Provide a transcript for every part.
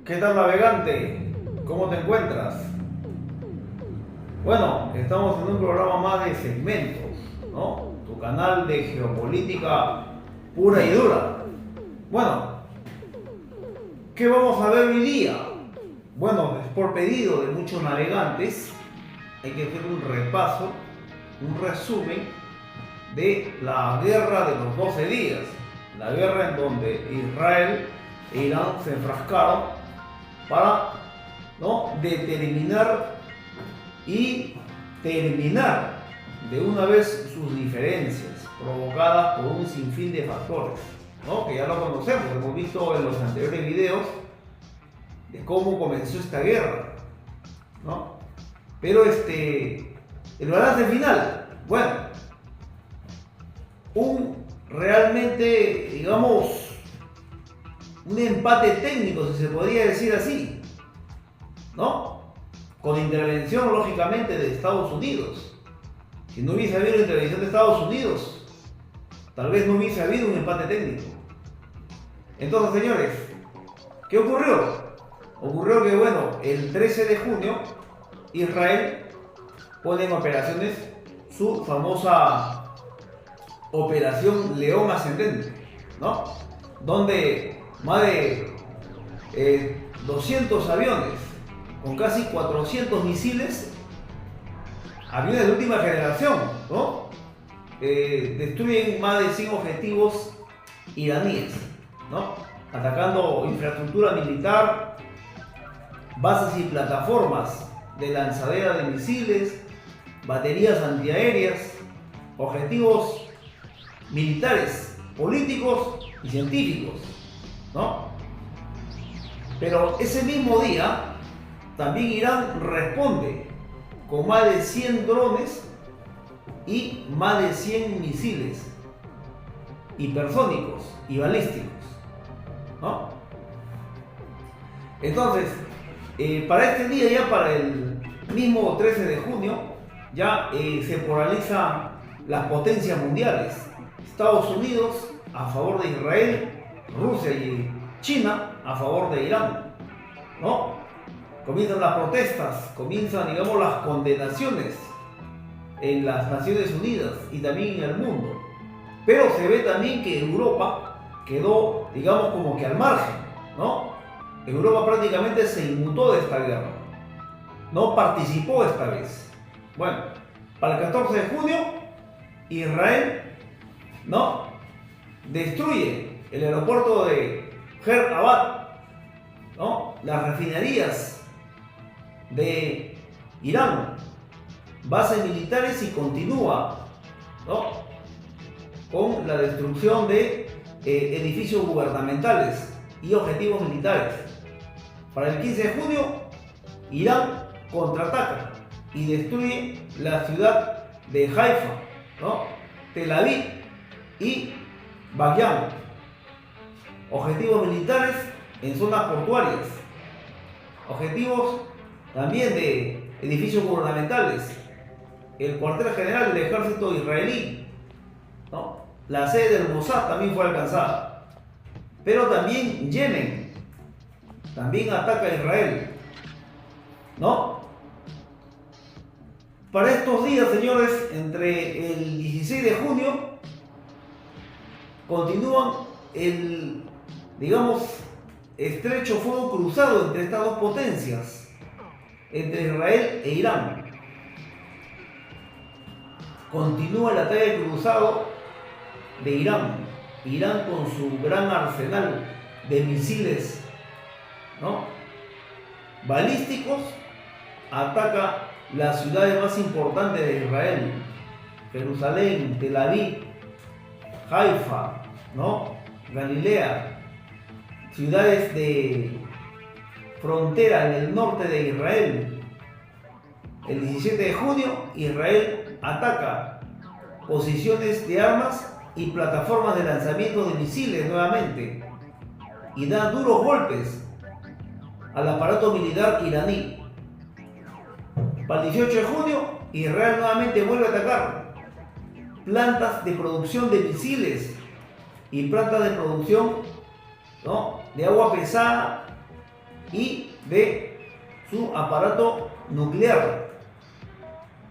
¿Qué tal, navegante? ¿Cómo te encuentras? Bueno, estamos en un programa más de segmentos, ¿no? Tu canal de geopolítica pura y dura. Bueno, ¿qué vamos a ver hoy día? Bueno, es por pedido de muchos navegantes, hay que hacer un repaso, un resumen de la guerra de los 12 días. La guerra en donde Israel e Irán se enfrascaron para, ¿no?, determinar y terminar de una vez sus diferencias provocadas por un sinfín de factores, ¿no?, que ya lo conocemos, hemos visto en los anteriores videos de cómo comenzó esta guerra, ¿no? Pero el balance final, bueno, realmente, digamos, un empate técnico, si se podría decir así, ¿no? Con intervención, lógicamente, de Estados Unidos. Si no hubiese habido intervención de Estados Unidos, tal vez no hubiese habido un empate técnico. Entonces, señores, ¿qué ocurrió? Ocurrió que, bueno, el 13 de junio, Israel pone en operaciones su famosa Operación León Ascendente, ¿no? Donde más de 200 aviones con casi 400 misiles, aviones de última generación, ¿no? Destruyen más de 100 objetivos iraníes, ¿no? Atacando infraestructura militar, bases y plataformas de lanzadera de misiles, baterías antiaéreas, objetivos militares, políticos y científicos, ¿no? Pero ese mismo día también Irán responde con más de 100 drones y más de 100 misiles hipersónicos y balísticos, ¿no? Entonces, para este día, ya para el mismo 13 de junio, ya se polarizan las potencias mundiales. Estados Unidos a favor de Israel, Rusia y China a favor de Irán, ¿no? Comienzan las protestas, comienzan, digamos, las condenaciones en las Naciones Unidas y también en el mundo. Pero se ve también que Europa quedó, digamos, como que al margen, ¿no? Europa prácticamente se inmutó de esta guerra, no participó esta vez. Bueno, para el 14 de junio, Israel, ¿no?, destruye el aeropuerto de Her Abad, ¿no?, las refinerías de Irán, bases militares, y continúa, ¿no?, con la destrucción de edificios gubernamentales y objetivos militares. Para el 15 de junio, Irán contraataca y destruye la ciudad de Haifa, ¿no?, Tel Aviv y Bagyan. Objetivos militares en zonas portuarias. Objetivos también de edificios gubernamentales. El cuartel general del ejército israelí, ¿no? La sede del Mossad también fue alcanzada. Pero también Yemen también ataca a Israel, ¿no? Para estos días, señores, entre el 16 de junio continúan el, digamos, estrecho fuego cruzado entre estas dos potencias, entre Israel e Irán. Continúa el ataque cruzado de Irán. Irán, con su gran arsenal de misiles, ¿no?, balísticos, ataca las ciudades más importantes de Israel: Jerusalén, Tel Aviv, Haifa, ¿no?, Galilea, ciudades de frontera en el norte de Israel. El 17 de junio, Israel ataca posiciones de armas y plataformas de lanzamiento de misiles nuevamente, y da duros golpes al aparato militar iraní. Para el 18 de junio, Israel nuevamente vuelve a atacar plantas de producción de misiles y plantas de producción, ¿no?, de agua pesada y de su aparato nuclear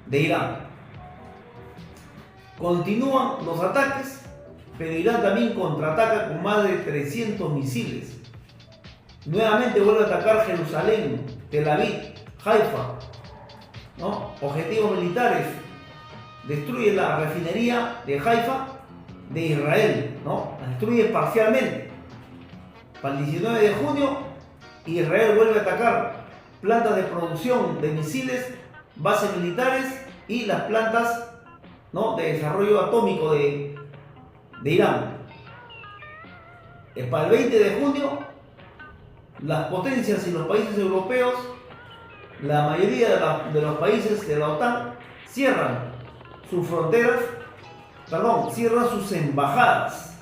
de Irán. Continúan los ataques, pero Irán también contraataca con más de 300 misiles. Nuevamente vuelve a atacar Jerusalén, Tel Aviv, Haifa, ¿no? Objetivos militares. Destruye la refinería de Haifa de Israel, ¿no? La destruye parcialmente. Para el 19 de junio, Israel vuelve a atacar plantas de producción de misiles, bases militares y las plantas, ¿no?, de desarrollo atómico de Irán. Para el 20 de junio, las potencias y los países europeos, la mayoría de los países de la OTAN, cierran sus fronteras, cierran sus embajadas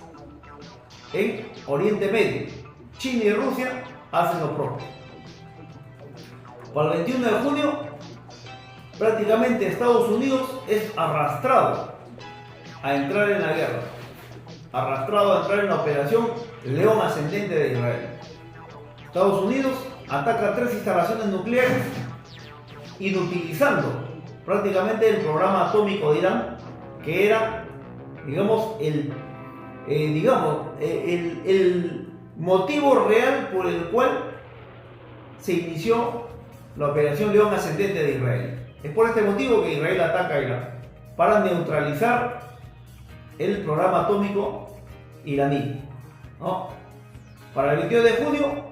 en Oriente Medio. China y Rusia hacen lo propio. Para el 21 de junio, prácticamente Estados Unidos es arrastrado a entrar en la guerra, arrastrado a entrar en la operación León Ascendente de Israel. Estados Unidos ataca 3 instalaciones nucleares, inutilizando prácticamente el programa atómico de Irán, que era, digamos, el motivo real por el cual se inició la operación León Ascendente de Israel. Es por este motivo que Israel ataca a Irán, para neutralizar el programa atómico iraní, ¿no? Para el 22 de junio,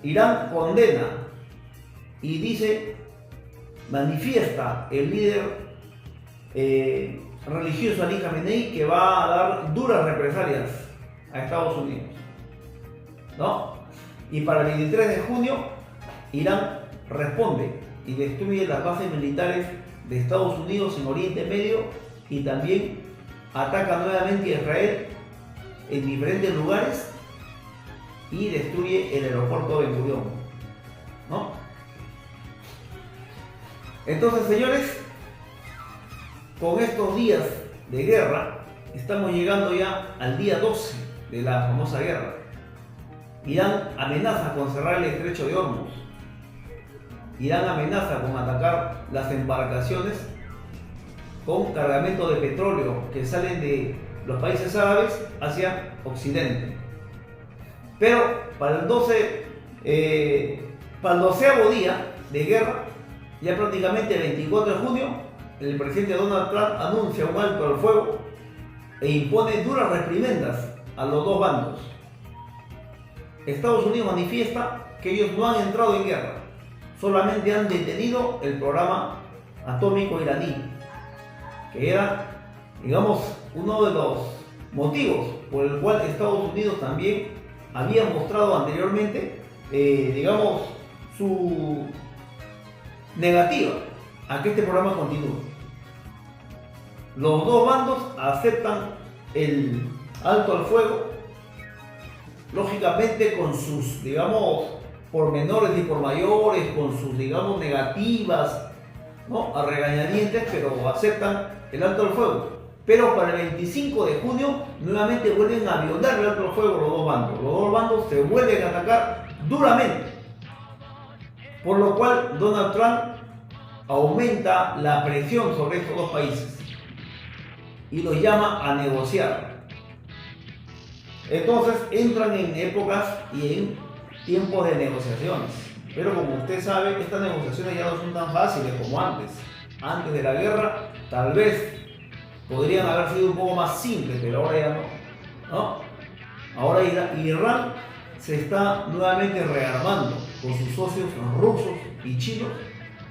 Irán condena y dice, manifiesta el líder religioso Ali Khamenei, que va a dar duras represalias a Estados Unidos, ¿no? Y para el 23 de junio, Irán responde y destruye las bases militares de Estados Unidos en Oriente Medio y también ataca nuevamente a Israel en diferentes lugares y destruye el aeropuerto de Ben Gurión, ¿no? Entonces, señores, con estos días de guerra, estamos llegando ya al día 12 de la famosa guerra. Irán amenaza con cerrar el estrecho de Hormuz. Irán amenaza con atacar las embarcaciones con cargamento de petróleo que salen de los países árabes hacia Occidente. Pero para el 12º día de guerra, ya prácticamente el 24 de junio, el presidente Donald Trump anuncia un alto al fuego e impone duras reprimendas a los dos bandos. Estados Unidos manifiesta que ellos no han entrado en guerra, solamente han detenido el programa atómico iraní, que era, digamos, uno de los motivos por el cual Estados Unidos también había mostrado anteriormente, digamos, su negativa a que este programa continúe. Los dos bandos aceptan el alto al fuego, lógicamente con sus, digamos, pormenores y por mayores, con sus, digamos, negativas, ¿no?, a regañadientes, pero aceptan el alto al fuego. Pero para el 25 de junio nuevamente vuelven a violar el alto al fuego los dos bandos. Los dos bandos se vuelven a atacar duramente, por lo cual Donald Trump aumenta la presión sobre estos dos países y los llama a negociar. Entonces entran en épocas y en tiempos de negociaciones. Pero como usted sabe, estas negociaciones ya no son tan fáciles como antes. Antes de la guerra, tal vez podrían haber sido un poco más simples, pero ahora ya no. Ahora Irán se está nuevamente rearmando con sus socios rusos y chinos.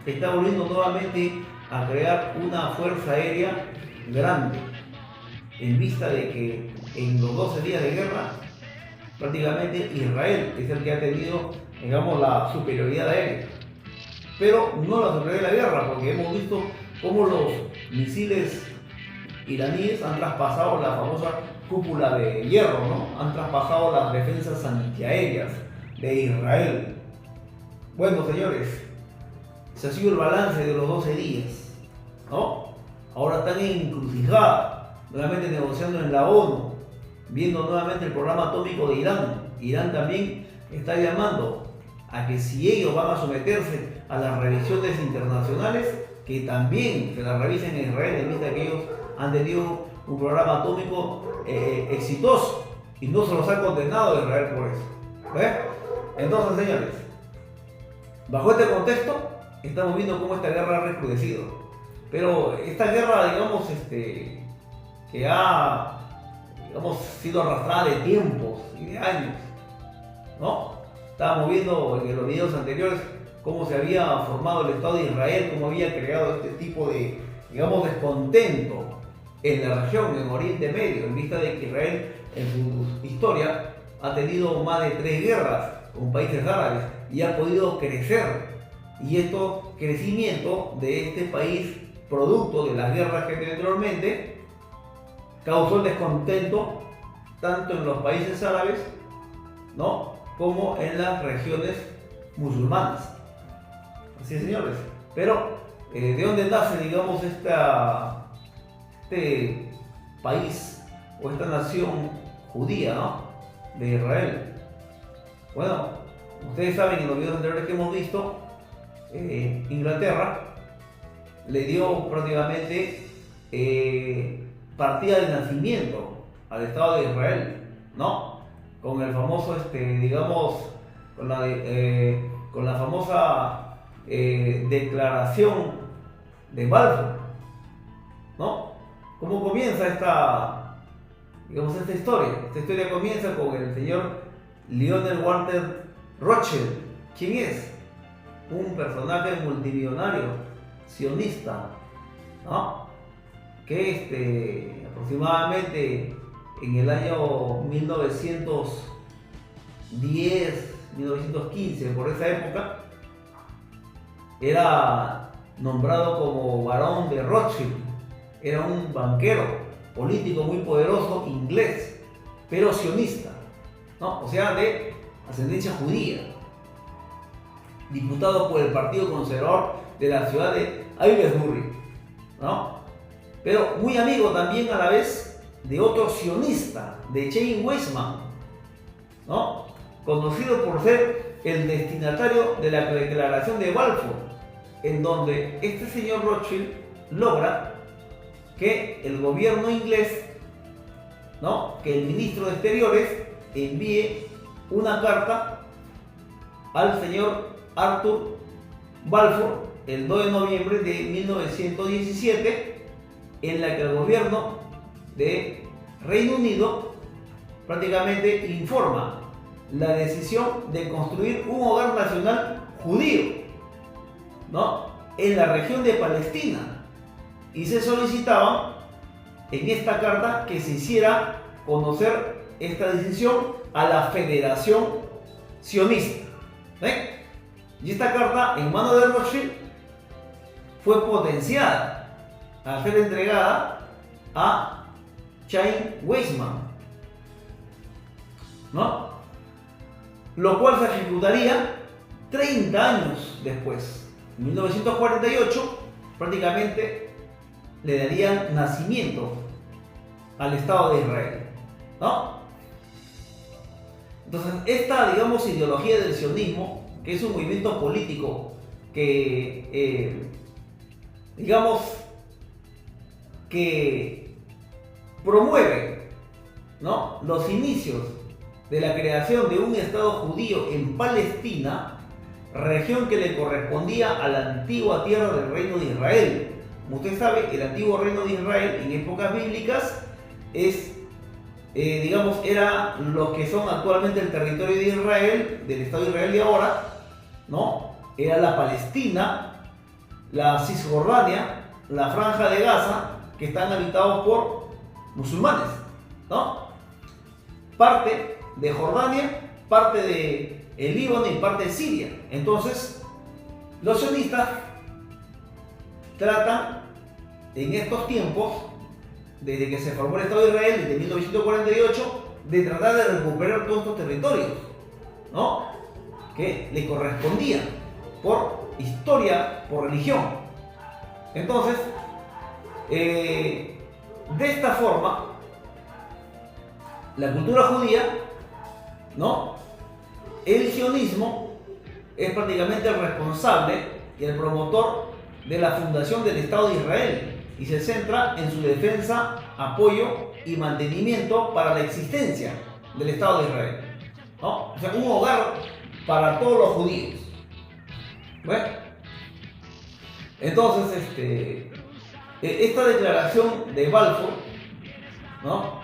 Está volviendo nuevamente a crear una fuerza aérea grande, en vista de que en los 12 días de guerra prácticamente Israel es el que ha tenido, digamos, la superioridad aérea, pero no la superioridad de la guerra, porque hemos visto cómo los misiles iraníes han traspasado la famosa cúpula de hierro, ¿no? Han traspasado las defensas antiaéreas de Israel. Bueno, señores, ese ha sido el balance de los 12 días, ¿no? Ahora están en encrucijada, nuevamente negociando en la ONU, viendo nuevamente el programa atómico de Irán. Irán también está llamando a que si ellos van a someterse a las revisiones internacionales, que también se las revisen en Israel, en vista de que ellos han tenido un programa atómico exitoso y no se los ha condenado a Israel por eso. Entonces, señores, bajo este contexto estamos viendo cómo esta guerra ha recrudecido. Pero esta guerra, digamos, que ha, digamos, sido arrastrada de tiempos y de años, ¿no? Estábamos viendo en los videos anteriores cómo se había formado el Estado de Israel, cómo había creado este tipo de, digamos, descontento en la región, en Oriente Medio, en vista de que Israel en su historia ha tenido más de 3 guerras con países árabes y ha podido crecer. Y este crecimiento de este país, producto de las guerras que tenía anteriormente, causó el descontento tanto en los países árabes, ¿no?, como en las regiones musulmanas. Así es, señores. Pero, ¿de dónde nace, digamos, este país o esta nación judía, ¿no?, de Israel? Bueno, ustedes saben en los videos anteriores que hemos visto, Inglaterra le dio prácticamente partida de nacimiento al Estado de Israel, ¿no? Con el famoso, digamos, con la famosa declaración de Balfour, ¿no? ¿Cómo comienza esta historia? Esta historia comienza con el señor Lionel Walter Rothschild. ¿Quién es? Un personaje multimillonario, sionista, ¿no?, que aproximadamente en el año 1910, 1915, por esa época, era nombrado como barón de Rothschild. Era un banquero político muy poderoso inglés, pero sionista, ¿no?, o sea, de ascendencia judía, diputado por el Partido Conservador de la ciudad de Aylesbury, ¿no?, pero muy amigo también a la vez de otro sionista, de Chaim Weizmann, ¿no?, conocido por ser el destinatario de la declaración de Balfour, en donde este señor Rothschild logra que el gobierno inglés, ¿no?, que el ministro de Exteriores envíe una carta al señor Arthur Balfour el 2 de noviembre de 1917, en la que el gobierno de Reino Unido prácticamente informa la decisión de construir un hogar nacional judío, ¿no?, en la región de Palestina, y se solicitaba en esta carta que se hiciera conocer esta decisión a la Federación Sionista. Y esta carta, en manos de Rothschild, fue potenciada a ser entregada a Chaim Weizmann, ¿no?, lo cual se ejecutaría 30 años después. En 1948 prácticamente le darían nacimiento al Estado de Israel, ¿no? Entonces, esta, digamos, ideología del sionismo, que es un movimiento político que, digamos, que promueve, ¿no?, los inicios de la creación de un Estado judío en Palestina, región que le correspondía a la antigua tierra del Reino de Israel. Como usted sabe, el antiguo Reino de Israel en épocas bíblicas digamos, era lo que son actualmente el territorio de Israel, del Estado de Israel de ahora, ¿no? Era la Palestina, la Cisjordania, la Franja de Gaza, que están habitados por musulmanes, ¿no? Parte de Jordania, parte de el Líbano y parte de Siria. Entonces, los sionistas tratan en estos tiempos, desde que se formó el Estado de Israel, desde 1948, de tratar de recuperar todos estos territorios, ¿no?, que le correspondían por historia, por religión. Entonces, de esta forma, la cultura judía, ¿no?, el sionismo es prácticamente el responsable y el promotor de la fundación del Estado de Israel y se centra en su defensa, apoyo y mantenimiento para la existencia del Estado de Israel, ¿no? O sea, un hogar para todos los judíos. Bueno, entonces, esta declaración de Balfour, ¿no?,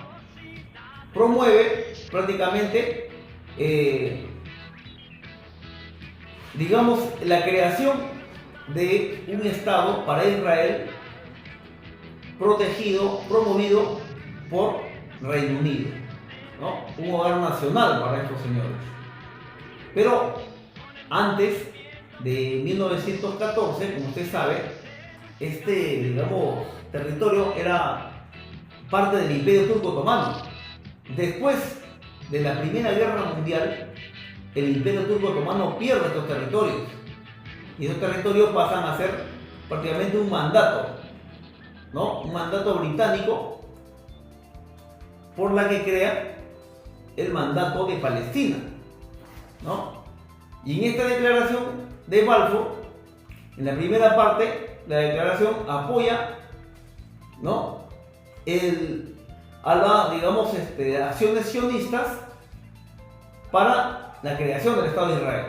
promueve prácticamente, digamos, la creación de un Estado para Israel protegido, promovido por Reino Unido, ¿no? Un hogar nacional para estos señores. Pero antes de 1914, como usted sabe, digamos, territorio era parte del Imperio Turco Otomano. Después de la Primera Guerra Mundial, el Imperio Turco Otomano pierde estos territorios y esos territorios pasan a ser prácticamente un mandato, ¿no? Un mandato británico, por la que crea el mandato de Palestina, ¿no? Y en esta declaración de Balfour, en la primera parte, la declaración apoya, ¿no?, digamos, acciones sionistas para la creación del Estado de Israel.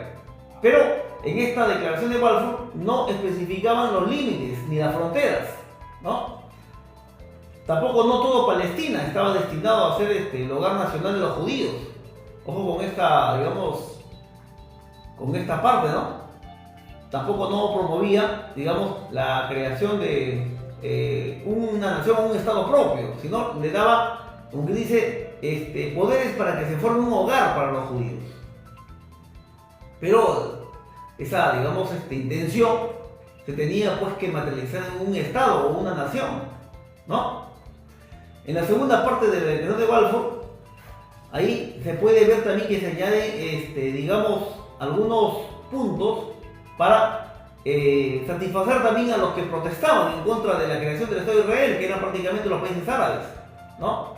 Pero en esta declaración de Balfour no especificaban los límites ni las fronteras, ¿no? Tampoco no todo Palestina estaba destinado a ser el hogar nacional de los judíos. Ojo con esta, digamos, con esta parte, ¿no? Tampoco no promovía, digamos, la creación de una nación o un estado propio, sino le daba, como que dice, poderes para que se forme un hogar para los judíos. Pero esa, digamos, intención se tenía pues que materializar en un estado o una nación, ¿no? En la segunda parte de la declaración de Balfour, ahí se puede ver también que se añade, digamos, algunos puntos para satisfacer también a los que protestaban en contra de la creación del Estado de Israel, que eran prácticamente los países árabes, ¿no?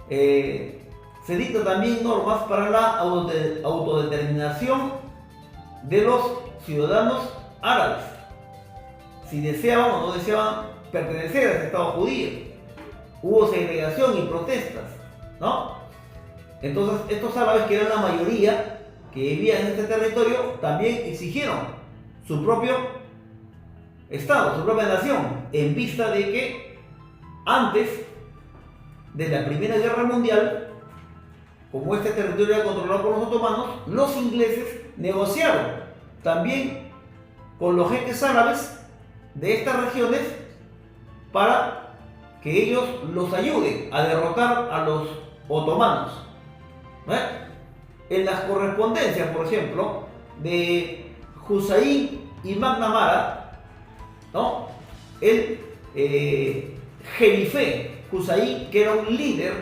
Se dicta también normas para la autodeterminación de los ciudadanos árabes, si deseaban o no deseaban pertenecer a ese Estado judío. Hubo segregación y protestas, ¿no? Entonces, estos árabes, que eran la mayoría que vivían en este territorio, también exigieron su propio Estado, su propia nación, en vista de que antes de la Primera Guerra Mundial, como este territorio era controlado por los otomanos, los ingleses negociaron también con los jeques árabes de estas regiones para que ellos los ayuden a derrotar a los otomanos. En las correspondencias, por ejemplo, de Hussein y McNamara, ¿no?, el jerife Hussein, que era un líder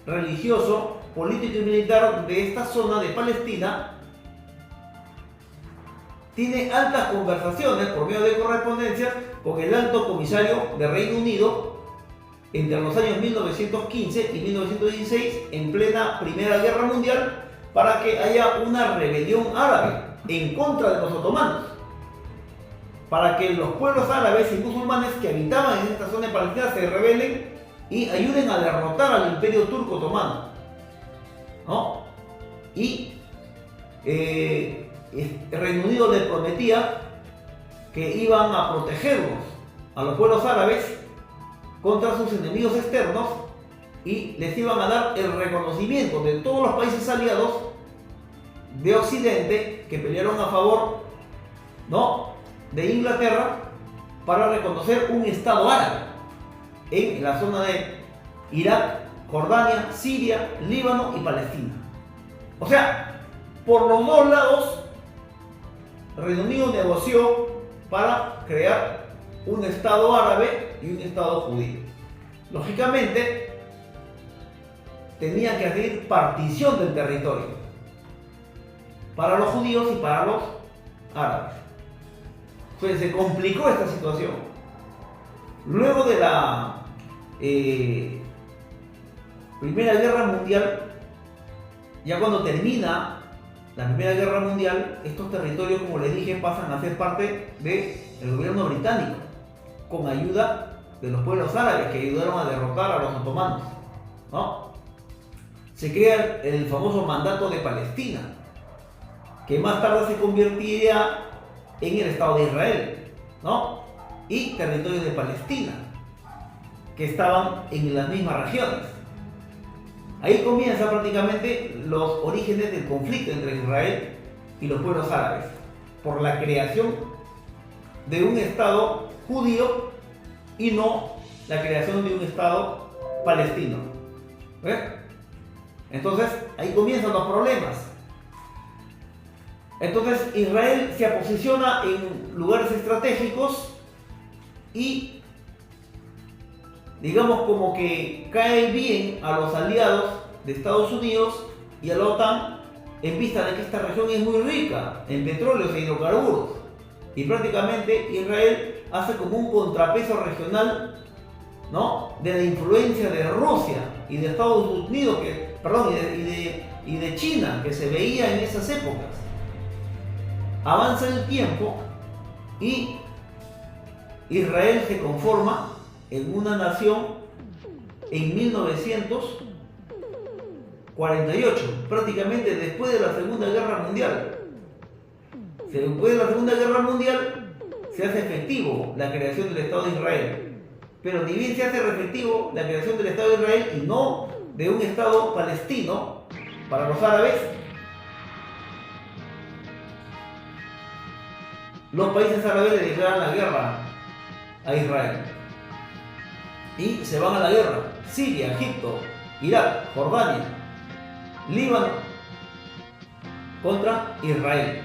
religioso, político y militar de esta zona de Palestina, tiene altas conversaciones por medio de correspondencias con el alto comisario de Reino Unido entre los años 1915 y 1916, en plena Primera Guerra Mundial, para que haya una rebelión árabe en contra de los otomanos, para que los pueblos árabes y musulmanes que habitaban en esta zona de Palestina se rebelen y ayuden a derrotar al Imperio Turco Otomano, ¿no? Y el Reino Unido les prometía que iban a protegerlos a los pueblos árabes contra sus enemigos externos y les iban a dar el reconocimiento de todos los países aliados de Occidente que pelearon a favor, ¿no?, de Inglaterra, para reconocer un Estado árabe en la zona de Irak, Jordania, Siria, Líbano y Palestina. O sea, por los dos lados, Reino Unido negoció para crear un Estado árabe y un Estado judío. Lógicamente, tenía que hacer partición del territorio para los judíos y para los árabes. Entonces se complicó esta situación. Luego de la Primera Guerra Mundial, ya cuando termina la Primera Guerra Mundial, estos territorios, como les dije, pasan a ser parte del gobierno británico, con ayuda de los pueblos árabes que ayudaron a derrotar a los otomanos, ¿no? Se crea el famoso Mandato de Palestina, que más tarde se convertiría en el Estado de Israel, ¿no? Y territorios de Palestina, que estaban en las mismas regiones. Ahí comienzan prácticamente los orígenes del conflicto entre Israel y los pueblos árabes, por la creación de un Estado judío y no la creación de un Estado palestino. ¿Ves? Entonces, ahí comienzan los problemas. Entonces, Israel se posiciona en lugares estratégicos y, digamos, como que cae bien a los aliados de Estados Unidos y a la OTAN, en vista de que esta región es muy rica en petróleos e hidrocarburos. Y prácticamente Israel hace como un contrapeso regional, ¿no?, de la influencia de Rusia y de Estados Unidos, y de China, que se veía en esas épocas. Avanza el tiempo y Israel se conforma en una nación en 1948, prácticamente después de la Segunda Guerra Mundial. Después de la Segunda Guerra Mundial se hace efectivo la creación del Estado de Israel, pero ni bien se hace efectivo la creación del Estado de Israel y no de un Estado palestino para los árabes, los países árabes le declaran la guerra a Israel y se van a la guerra. Siria, Egipto, Irak, Jordania, Líbano contra Israel.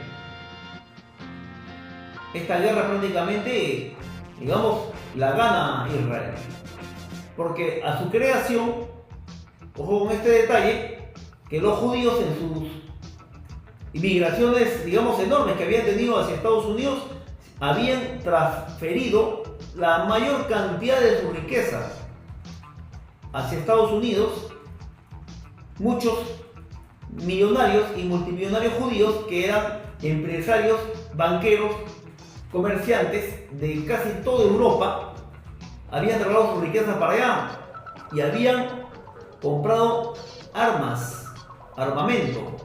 Esta guerra prácticamente, digamos, la gana Israel, porque a su creación, ojo con este detalle, que los judíos en sus inmigraciones, digamos, enormes que habían tenido hacia Estados Unidos, habían transferido la mayor cantidad de sus riquezas hacia Estados Unidos. Muchos millonarios y multimillonarios judíos que eran empresarios, banqueros, comerciantes de casi toda Europa, habían trasladado sus riquezas para allá y habían comprado armas, armamento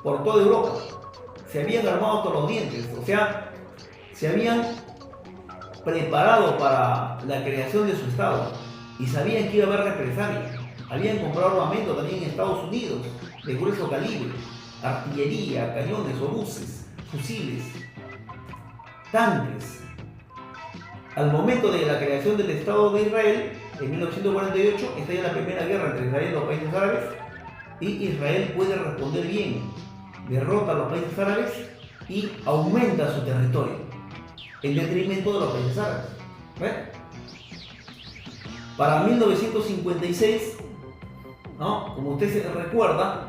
por toda Europa. Se habían armado todos los dientes, o sea, se habían preparado para la creación de su Estado y sabían que iba a haber represalias. Habían comprado armamento también en Estados Unidos de grueso calibre, artillería, cañones, obuses, fusiles, tanques. Al momento de la creación del Estado de Israel, en 1948, estalla la primera guerra entre Israel y los países árabes, y Israel puede responder bien, derrota a los países árabes y aumenta su territorio, en detrimento de los países árabes. ¿Ves? Para 1956, ¿no?, como usted se recuerda,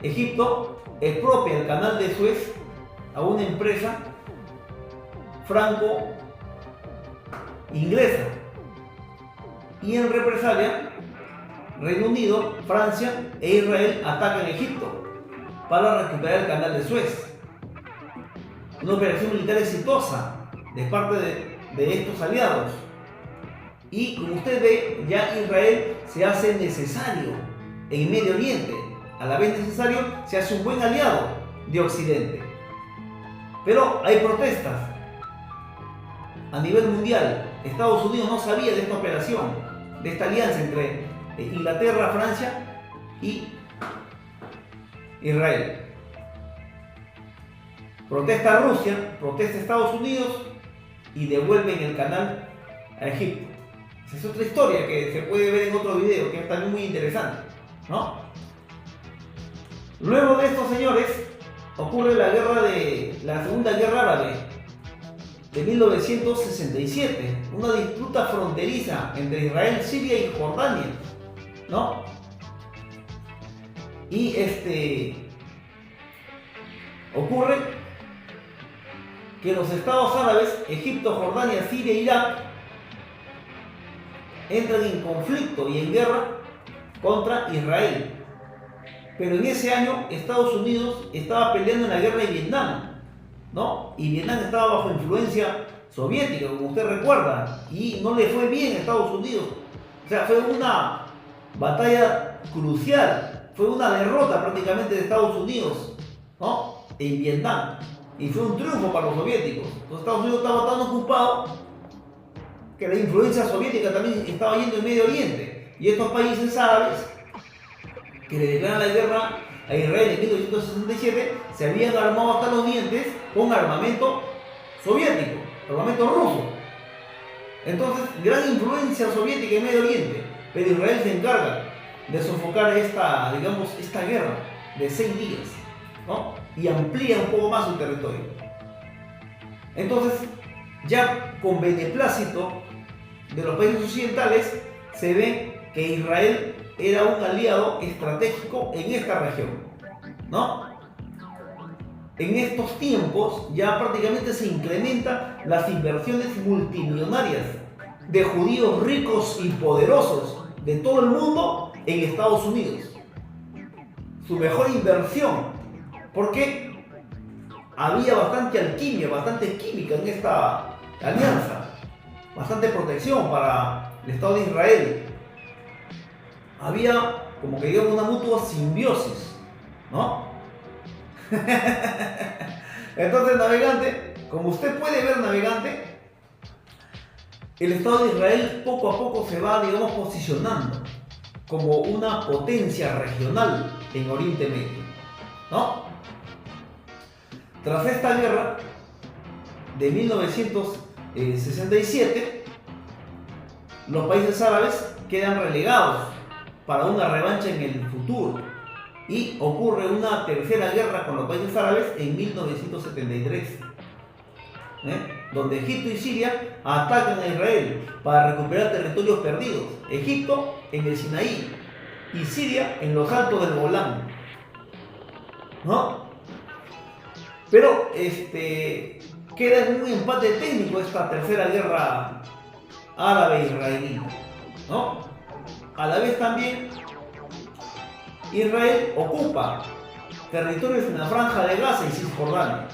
Egipto expropia el canal de Suez a una empresa franco-inglesa, y en represalia Reino Unido, Francia e Israel atacan Egipto para recuperar el canal de Suez. Una operación militar exitosa de parte de estos aliados, y como usted ve, ya Israel se hace necesario en Medio Oriente, a la vez necesario, se hace un buen aliado de Occidente. Pero hay protestas a nivel mundial. Estados Unidos no sabía de esta operación, de esta alianza entre Inglaterra, Francia y Israel. Protesta Rusia, protesta Estados Unidos y devuelven el canal a Egipto. Esa es otra historia que se puede ver en otro video, que es también muy interesante, ¿no? Luego de estos señores ocurre la Segunda Guerra Árabe de 1967, una disputa fronteriza entre Israel, Siria y Jordania, ¿no? Y ocurre que los estados árabes, Egipto, Jordania, Siria e Irak, entran en conflicto y en guerra contra Israel. pero en ese año Estados Unidos estaba peleando en la guerra de Vietnam, ¿no? Y Vietnam estaba bajo influencia soviética, como usted recuerda, y no le fue bien a Estados Unidos. O sea, fue una batalla crucial, fue una derrota prácticamente de Estados Unidos, ¿no? En Vietnam, y fue un triunfo para los soviéticos. Los Estados Unidos estaba tan ocupado que la influencia soviética también estaba yendo en Medio Oriente, y estos países árabes que le declaran la guerra a Israel en 1967 se habían armado hasta los dientes con armamento soviético, armamento ruso. Entonces, gran influencia soviética en Medio Oriente, pero Israel se encarga de sofocar esta guerra de 6 días, ¿no? Y amplía un poco más su territorio. Entonces, ya con beneplácito de los países occidentales, se ve que Israel era un aliado estratégico en esta región, ¿no? En estos tiempos ya prácticamente se incrementan las inversiones multimillonarias de judíos ricos y poderosos de todo el mundo en Estados Unidos. Su mejor inversión, porque había bastante alquimia, bastante química en esta alianza, bastante protección para el Estado de Israel. Había, como que digamos, una mutua simbiosis, ¿no? Entonces, navegante, como usted puede ver, navegante, el Estado de Israel poco a poco se va, digamos, posicionando como una potencia regional en Oriente Medio, ¿no? Tras esta guerra de 1967, los países árabes quedan relegados para una revancha en el futuro, y ocurre una tercera guerra con los países árabes en 1973, donde Egipto y Siria atacan a Israel para recuperar territorios perdidos. Egipto en el Sinaí y Siria en los altos del Golán, ¿no? Pero queda en un empate técnico esta tercera guerra árabe-israelí, ¿no? A la vez también Israel ocupa territorios en la Franja de Gaza y Cisjordania,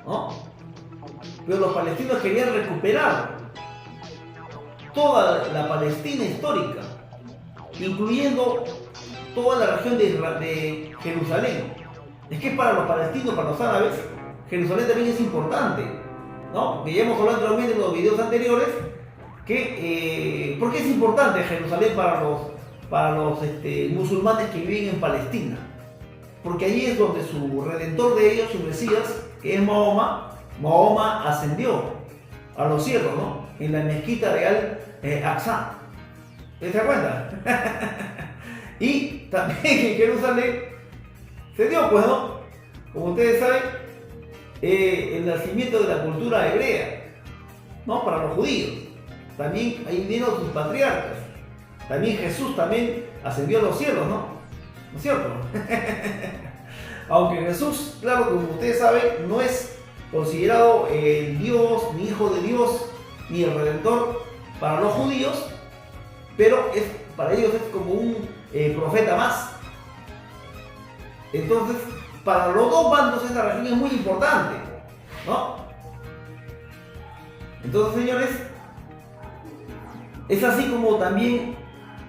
¿no? Pero los palestinos querían recuperar toda la Palestina histórica, incluyendo toda la región de Jerusalén. Es que para los palestinos, para los árabes, Jerusalén también es importante, ¿no? Porque ya hemos hablado anteriormente en los videos anteriores que ¿por qué es importante Jerusalén para los musulmanes que viven en Palestina? Porque allí es donde su redentor de ellos, su Mesías, que es Mahoma ascendió a los cielos, ¿no? En la mezquita de Al-Aqsa. ¿Se da cuenta? Y también en Jerusalén se dio, pues, ¿no? Como ustedes saben, el nacimiento de la cultura hebrea, ¿no? Para los judíos. También ahí vinieron sus patriarcas. También Jesús también ascendió a los cielos, ¿no? ¿No es cierto? Aunque Jesús, claro, como ustedes saben, no es considerado el Dios, ni Hijo de Dios, ni el Redentor para los judíos, pero para ellos es como un profeta más. Entonces, para los dos bandos esta región es muy importante, ¿no? Entonces, señores, es así como también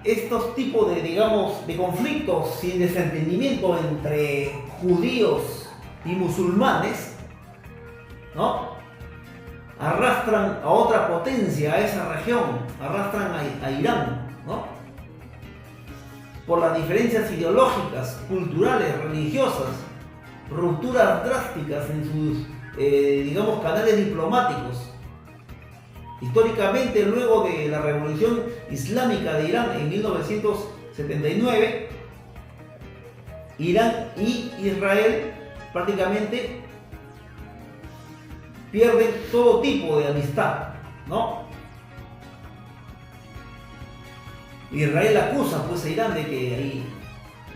estos tipos de conflictos y desentendimiento entre judíos y musulmanes, ¿no? Arrastran a otra potencia, a esa región, arrastran a Irán, ¿no? Por las diferencias ideológicas, culturales, religiosas, rupturas drásticas en sus, canales diplomáticos. Históricamente, luego de la Revolución Islámica de Irán en 1979, Irán y Israel prácticamente pierden todo tipo de amistad, ¿no? Israel acusa, pues, a Irán de que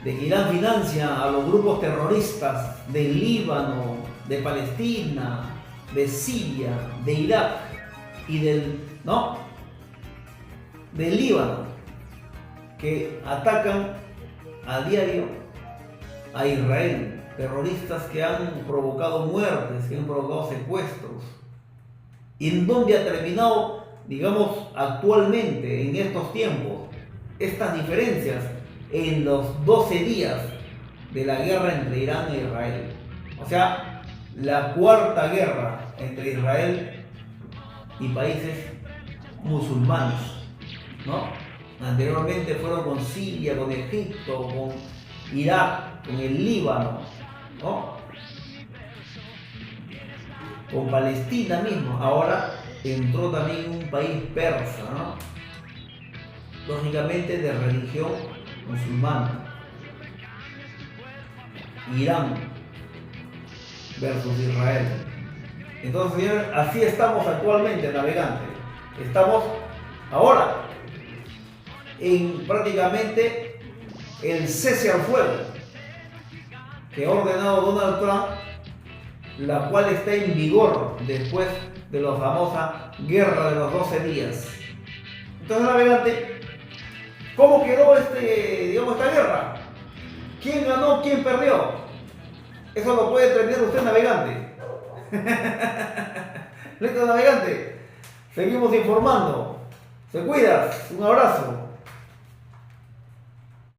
Irán financia a los grupos terroristas del Líbano, de Palestina, de Siria, de Irak y del Líbano, que atacan a diario a Israel, terroristas que han provocado muertes, que han provocado secuestros. ¿Y en dónde ha terminado, digamos, actualmente, en estos tiempos, estas diferencias en los 12 días de la guerra entre Irán e Israel? O sea, la cuarta guerra entre Israel y países musulmanes, ¿no? Anteriormente fueron con Siria, con Egipto, con Irak, con el Líbano, ¿no? Con Palestina mismo. Ahora entró también un país persa, ¿no? Lógicamente de religión musulmana. Irán versus Israel. Entonces, señores, así estamos actualmente, navegantes. Estamos ahora en prácticamente el cese al fuego que ha ordenado Donald Trump, la cual está en vigor después de la famosa guerra de los 12 días. Entonces, navegante, ¿cómo quedó esta guerra? ¿Quién ganó? ¿Quién perdió? Eso lo puede determinar usted, navegante. Listo, navegante. Seguimos informando. Se cuidas. Un abrazo.